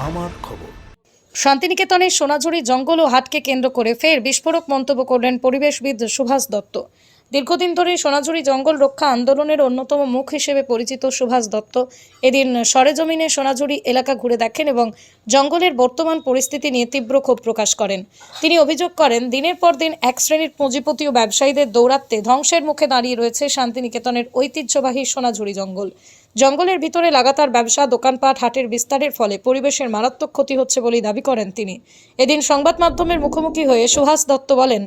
আমার খবর। শান্তিনিকেতনের সোনাঝুরি জঙ্গল ও হাটকে কেন্দ্র করে ফের বিস্ফোরক মন্তব্য করলেন পরিবেশবিদ সুভাষ দত্ত। দীর্ঘদিন ধরে সোনাঝুরি জঙ্গল রক্ষা আন্দোলনের অন্যতম মুখ হিসেবে পরিচিত সুভাষ দত্ত এদিন সরেজমিনে সোনাঝুরি এলাকা ঘুরে দেখেন এবং জঙ্গলের বর্তমান পরিস্থিতি নিয়ে তীব্র ক্ষোভ প্রকাশ করেন। তিনি অভিযোগ করেন, দিনের পর দিন এক শ্রেণীর পুঁজিপতি ও ব্যবসায়ীদের দৌরাত্ম্যে ধ্বংসের মুখে দাঁড়িয়ে রয়েছে শান্তিনিকেতনের ঐতিহ্যবাহী সোনাঝুরি জঙ্গল। জঙ্গলের ভিতরে লাগাতার ব্যবসা, দোকানপাট, হাটের বিস্তারের ফলে পরিবেশের মারাত্মক ক্ষতি হচ্ছে বলেই দাবি করেন তিনি। এদিন সংবাদ মাধ্যমের মুখোমুখি হয়ে সুভাষ দত্ত বলেন,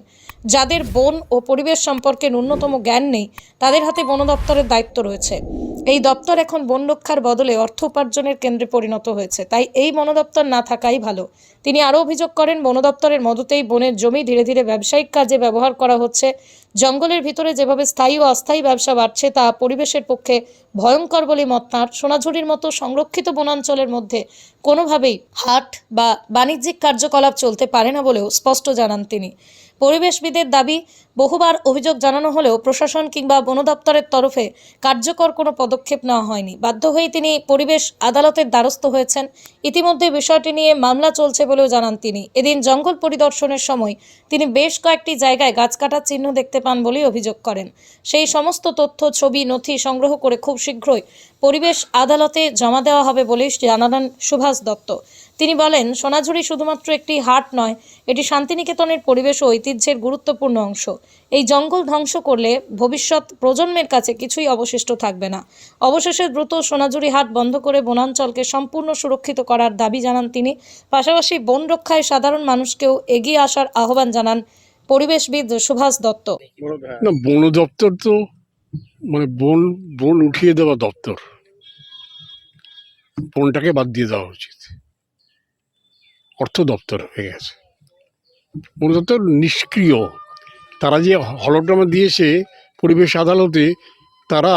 যাদের বন ও পরিবেশ সম্পর্কে ন্যূনতম জ্ঞান নেই তাদের হাতে বন দপ্তরের দায়িত্ব রয়েছে। এই দপ্তর এখন বন রক্ষার বদলে অর্থ উপার্জনের কেন্দ্রে পরিণত হয়েছে, তাই এই বন দপ্তর না থাকাই ভালো। তিনি আরও অভিযোগ করেন, বন দপ্তরের মদতেই বনের জমি ধীরে ধীরে ব্যবসায়িক কাজে ব্যবহার করা হচ্ছে। জঙ্গলের ভিতরে যেভাবে স্থায়ী ও অস্থায়ী ব্যবসা বাড়ছে তা পরিবেশের পক্ষে ভয়ঙ্কর বলে মত তাঁর। সোনাঝুরির মতো সংরক্ষিত বনাঞ্চলের মধ্যে কোনোভাবেই হাট বা বাণিজ্যিক কার্যকলাপ চলতে পারে না বলেও স্পষ্ট জানান তিনি। পরিবেশবিদের দাবি, বহুবার অভিযোগ জানানো হলেও প্রশাসন কিংবা বন দপ্তরের তরফে কার্যকর কোনো পদক্ষেপ নেওয়া হয়নি। বাধ্য হয়ে তিনি পরিবেশ আদালতের দ্বারস্থ হয়েছেন। ইতিমধ্যে বিষয়টি নিয়ে মামলা চলছে বলেও জানান তিনি। এদিন জঙ্গল পরিদর্শনের সময় তিনি বেশ কয়েকটি জায়গায় গাছ কাটার চিহ্ন দেখতে পান বলেই অভিযোগ করেন। সেই সমস্ত তথ্য, ছবি, নথি সংগ্রহ করে খুব শীঘ্রই পরিবেশ আদালতে জমা দেওয়া হবে বলেই জানালেন সুভাষ দত্ত। তিনি বলেন, সোনাঝুরি শুধুমাত্র একটি হাট নয়, এটি শান্তিনিকেতনের পরিবেশ ও ঐতিহ্যের গুরুত্বপূর্ণ অংশ। এই জঙ্গল ধ্বংস করলে ভবিষ্যৎ প্রজন্মের কাছে কিছুই অবশিষ্ট থাকবে না। অবশেষে দ্রুত সোনাঝুরি হাট বন্ধ করে বনাঞ্চলকে সম্পূর্ণ সুরক্ষিত করার দাবি জানান তিনি। পাশাপাশি বন রক্ষায় সাধারণ মানুষকেও এগিয়ে আসার আহ্বান জানান পরিবেশবিদ সুভাষ দত্ত। না, বন দপ্তর তো মানে বন বন উঠিয়ে দেওয়া দপ্তর, বনটাকে বাদ দিয়ে দেওয়া উচিত। অর্থ দপ্তর হয়ে গেছে। বন দপ্তর নিষ্ক্রিয়। তারা যে হলফনামা দিয়েছে পরিবেশ আদালতে, তারা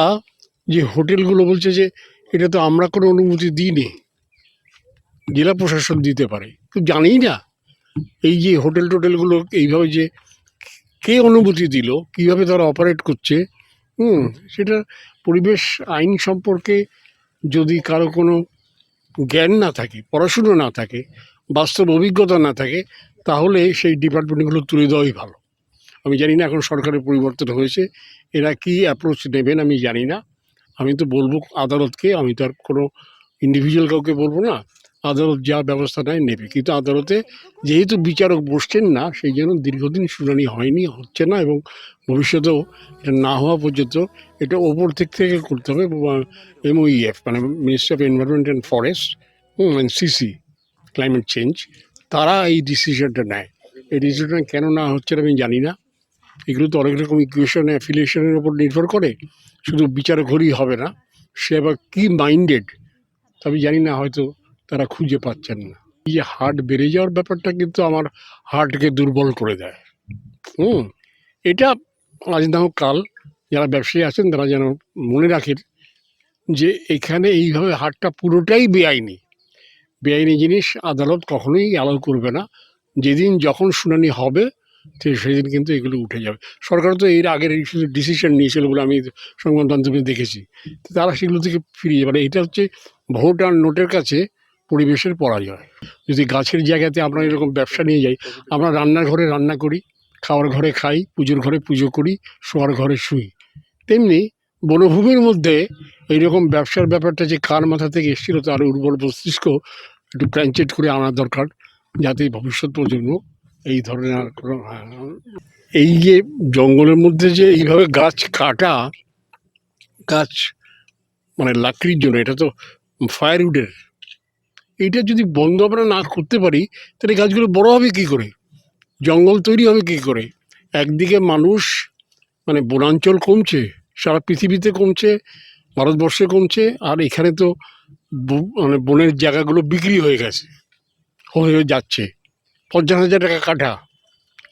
যে হোটেলগুলো বলছে যে এটা তো আমরা কোনো অনুমতি দিইনি, জেলা প্রশাসন দিতে পারে, তো জানি না এই যে হোটেল টোটেলগুলো এইভাবে যে কে অনুমতি দিল, কিভাবে তারা অপারেট করছে, সেটা পরিবেশ আইন সম্পর্কে যদি কারো কোনো জ্ঞান না থাকে, পড়াশুনো না থাকে, বাস্তব অভিজ্ঞতা না থাকে, তাহলে সেই ডিপার্টমেন্টগুলো তুলে দেওয়াই ভালো। আমি জানি না এখন সরকারের পরিবর্তন হয়েছে, এরা কি অ্যাপ্রোচ নেবেন আমি জানি না। আমি তো বলবো আদালতকে, আমি তো আর কোনো ইন্ডিভিজুয়াল কাউকে বলবো না। আদালত যা ব্যবস্থা নেয় নেবে, কিন্তু আদালতে যেহেতু বিচারক বসছেন না, সেই জন্য দীর্ঘদিন শুনানি হয়নি, হচ্ছে না, এবং ভবিষ্যতেও এটা না হওয়া পর্যন্ত এটা ওপর থেকে করতে হবে। MOEF মানে ministry of environment and forest, CC climate change, তারা এই ডিসিশনটা নেয়। এই ডিসিশনটা কেন না হচ্ছে আমি জানি না। এগুলো তো অনেক রকম ইকুয়েশন, অ্যাফিলিয়েশনের উপর নির্ভর করে, শুধু বিচারক হলেই হবে না, সে আবার কি মাইন্ডেড আমি জানি না, হয়তো তারা খুঁজে পাচ্ছেন না। এই যে হার্ট বেড়ে যাওয়ার ব্যাপারটা কিন্তু আমার হার্টকে দুর্বল করে দেয়। এটা আজ না হোক কাল যারা ব্যবসায়ী আছেন তারা যেন মনে রাখেন যে এখানে এইভাবে হাটটা পুরোটাই বেআইনি। বেআইনি জিনিস আদালত কখনোই অ্যালাউ করবে না। যেদিন যখন শুনানি হবে সেদিন কিন্তু এগুলো উঠে যাবে। সরকার তো এর আগের ডিসিশন নিয়েছিল বলে আমি সংবাদ মাধ্যমে দেখেছি, তারা সেগুলো থেকে ফিরিয়ে যাবে। এটা হচ্ছে ভোট আর নোটের কাছে পরিবেশের পরাজয়। যদি গাছের জায়গাতে আমরা এরকম ব্যবসা নিয়ে যাই, আমরা রান্নার ঘরে রান্না করি, খাওয়ার ঘরে খাই, পুজোর ঘরে পুজো করি, শোয়ার ঘরে শুই, তেমনি বনভূমির মধ্যে এইরকম ব্যবসার ব্যাপারটা যে কার মাথা থেকে এসেছিল তার উর্বর মস্তিষ্ক একটু প্ল্যানচেট করে আনা দরকার, যাতে ভবিষ্যৎ প্রজন্ম এই ধরনের এই যে জঙ্গলের মধ্যে যে এইভাবে গাছ কাটা, গাছ মানে লাকড়ির জন্য, এটা তো ফায়ারউডের, এইটা যদি বন্ধ আমরা না করতে পারি তাহলে গাছগুলো বড় হবে কী করে, জঙ্গল তৈরি হবে কী করে? একদিকে মানুষ মানে বনাঞ্চল কমছে, সারা পৃথিবীতে কমছে, ভারতবর্ষে কমছে, আর এখানে তো মানে বনের জায়গাগুলো বিক্রি হয়ে গেছে, হয়ে যাচ্ছে 50,000 টাকা কাঠা।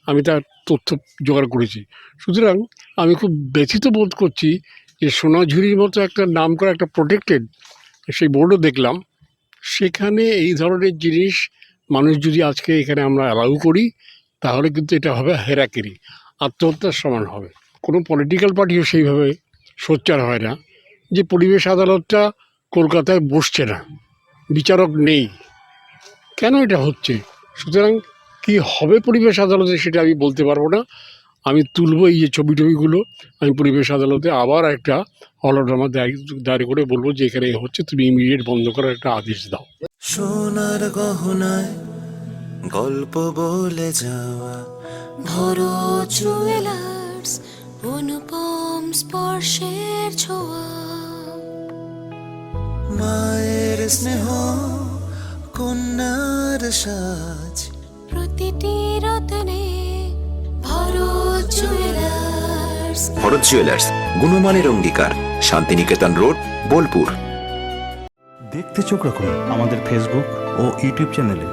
আমি তার তথ্য জোগাড় করেছি। সুতরাং আমি খুব ব্যথিত বোধ করছি যে সোনাঝুরির মতো একটা নাম করা একটা প্রোটেক্টেড, সেই বোর্ডও দেখলাম, সেখানে এই ধরনের জিনিস মানুষ যদি আজকে এখানে আমরা অ্যালাউ করি তাহলে কিন্তু এটা হবে হেরাকেরি, আত্মহত্যার সমান হবে। কোনো পলিটিক্যাল পার্টিও সেইভাবে সোচ্চার হয় না যে পরিবেশ আদালতটা কলকাতায় বসছে না, বিচারক নেই, কেন এটা হচ্ছে। সুতরাং কি হবে পরিবেশ আদালতে সেটা আমি বলতে পারবো না। আমি তুলবো এই যে ছবি টবিগুলো, আমি পরিবেশ আদালতে আবার একটা হলড্রামা দায়ের করে বলবো যে এখানে হচ্ছে, তুমি ইমিডিয়েট বন্ধ করার একটা আদেশ দাও। সোনার গহনায় গল্প বলে যাওয়া ভরো জুয়েলার্স, অনুপম স্পর্শের ছোঁয়া। মায়ের স্নেহ, কন্যার সাজ, প্রতিটি রতনে ভরো জুয়েলার্স। ভরত জুয়েলার্স, গুণমানের অঙ্গীকার, শান্তিনিকেতন রোড, বোলপুর। দেখতে চোখ রাখুন আমাদের ফেসবুক ও ইউটিউব চ্যানেলে।